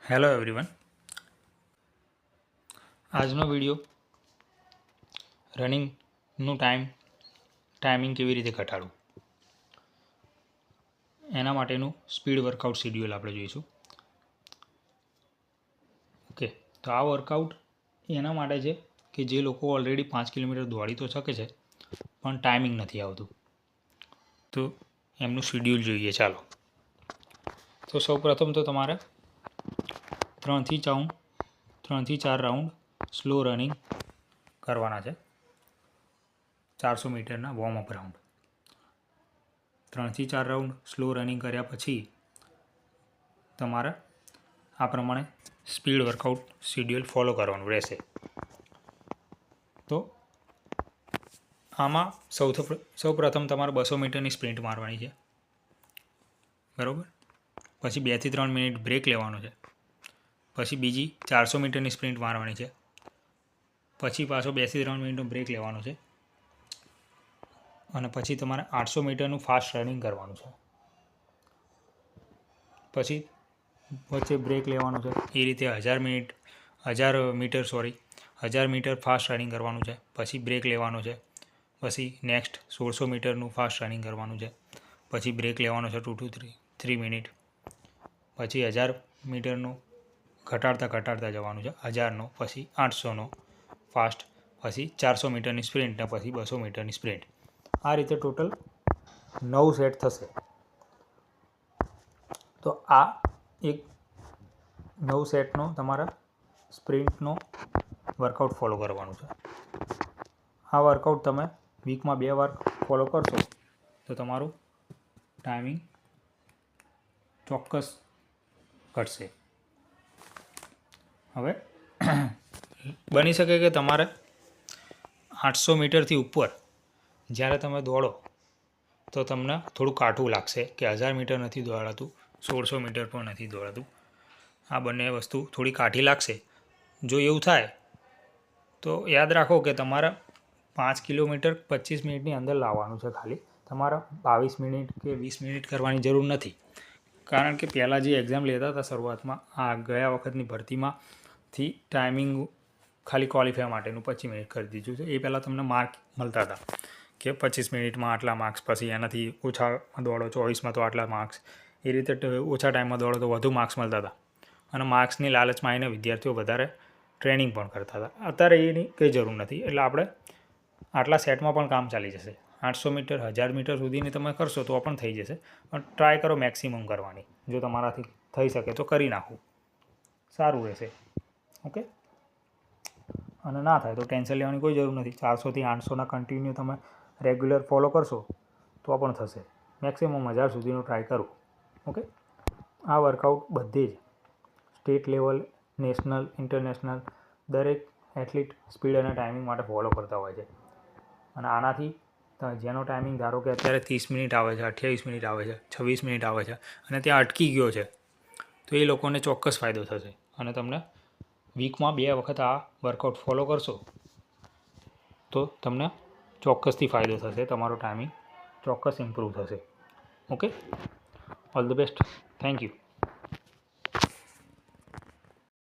Hello everyone, આજનો video રનિંગનું timing કેવી રીતે ઘટાડવું એના માટેનું સ્પીડ વર્કઆઉટ શેડ્યુલ આપણે જોઈશું. ઓકે, તો આ વર્કઆઉટ એના માટે છે કે જે લોકો ઓલરેડી 5 કિલોમીટર દોડી તો શકે છે પણ ટાઈમિંગ નથી આવતું, તો એમનું શેડ્યુલ જોઈએ. ચાલો, તો સૌપ્રથમ તો તમારે 3 થી 4 રાઉન્ડ સ્લો રનિંગ કરવાના છે. 400 મીટરના વોર્મઅપ રાઉન્ડ 3 થી 4 રાઉન્ડ સ્લો રનિંગ કર્યા પછી તમારે આ પ્રમાણે સ્પીડ વર્કઆઉટ શેડ્યુલ ફોલો કરવાનું રહેશે. તો આમાં સૌપ્રથમ તમારે 200 મીટરની સ્પ્રિન્ટ મારવાની છે, બરાબર. પછી 2 થી 3 મિનિટ બ્રેક લેવાનો છે. પછી બીજી 400 મીટરની સ્પ્રિન્ટ મારવાની છે. પછી પાછો 2 થી 3 મિનિટનો બ્રેક લેવાનો છે. અને પછી તમારે 800 મીટરનું ફાસ્ટ રનિંગ કરવાનું છે. પછી વચ્ચે બ્રેક લેવાનો છે. એ રીતે 1000 મીટર ફાસ્ટ રનિંગ કરવાનું છે. પછી બ્રેક લેવાનો છે. પછી નેક્સ્ટ 1600 મીટરનું ફાસ્ટ રનિંગ કરવાનું છે. પછી બ્રેક લેવાનો છે 2 to 3 મિનિટ. પછી 1000 મીટરનું ઘટાડતા જવાનું છે, 1000નો, પછી 800નો ફાસ્ટ, પછી 400 મીટરની સ્પ્રિન્ટ ને પછી 200 મીટરની સ્પ્રિન્ટ. આ રીતે ટોટલ 9 સેટ થશે. તો આ એક 9 સેટનો તમારા સ્પ્રિન્ટનો વર્કઆઉટ ફોલો કરવાનું છે. આ વર્કઆઉટ તમે વીકમાં 2 વાર ફોલો કરશો તો તમારું ટાઈમિંગ ચોક્કસ ઘટશે. હવે બની શકે કે તમારે 800 મીટરથી ઉપર જ્યારે તમે દોડો તો તમને થોડું કાઠું લાગશે કે 1000 મીટર નથી દોડાતું, 1600 મીટર પણ નથી દોડાતું. આ બંને વસ્તુ થોડી કાઠી લાગશે. જો એવું થાય તો યાદ રાખો કે તમારે 5 કિલોમીટર 25 મિનિટની અંદર લાવવાનું છે. ખાલી તમારે 22 મિનિટ કે 20 મિનિટ કરવાની જરૂર નથી. કારણ કે પહેલાં જે એક્ઝામ લેતા હતા શરૂઆતમાં, આ ગયા વખતની ભરતીમાંથી ટાઈમિંગ ખાલી ક્વોલિફાય માટેનું 25 મિનિટ કરી દીધું છે. એ પહેલાં તમને માર્ક મળતા હતા કે 25 મિનિટમાં આટલા માર્ક્સ, પછી એનાથી ઓછામાં દોડો 24માં તો આટલા માર્ક્સ. એ રીતે ઓછા ટાઈમમાં દોડો તો વધુ માર્ક્સ મળતા હતા. અને માર્ક્સની લાલચમાં આવીને વિદ્યાર્થીઓ વધારે ટ્રેનિંગ પણ કરતા હતા. અત્યારે એની કંઈ જરૂર નથી. એટલે આપણે આટલા સેટમાં પણ કામ ચાલી જશે. 800 મીટર 1000 મીટર સુધીની તમે કરશો તો પણ થઈ જશે. પણ ટ્રાય કરો મેક્સિમમ કરવાની. જો તમારાથી થઈ શકે તો કરી નાખવું, સારું રહેશે. ઓકે, અને ના થાય તો ટેન્શન લેવાની કોઈ જરૂર નથી. 400થી 800ના કન્ટિન્યુ તમે રેગ્યુલર ફોલો કરશો તો પણ થશે. મેક્સિમમ 1000 સુધીનો ટ્રાય કરો. ઓકે, આ વર્કઆઉટ બધે જ સ્ટેટ લેવલ, નેશનલ, ઇન્ટરનેશનલ દરેક એથ્લીટ સ્પીડ અને ટાઈમિંગ માટે ફોલો કરતા હોય છે. અને આનાથી જેનો ટાઈમિંગ ધારો કે અત્યારે 30 મિનિટ આવે છે, 28 મિનિટ આવે છે, 26 મિનિટ આવે છે અને ત્યાં અટકી ગયો છે, તો એ લોકોને ચોક્કસ ફાયદો થશે. અને તમને વીકમાં 2 વખત આ વર્કઆઉટ ફોલો કરશો તો તમને ચોક્કસથી ફાયદો થશે. તમારો ટાઈમિંગ ચોક્કસ ઇમ્પ્રૂવ થશે. Okay, all the best. Thank you.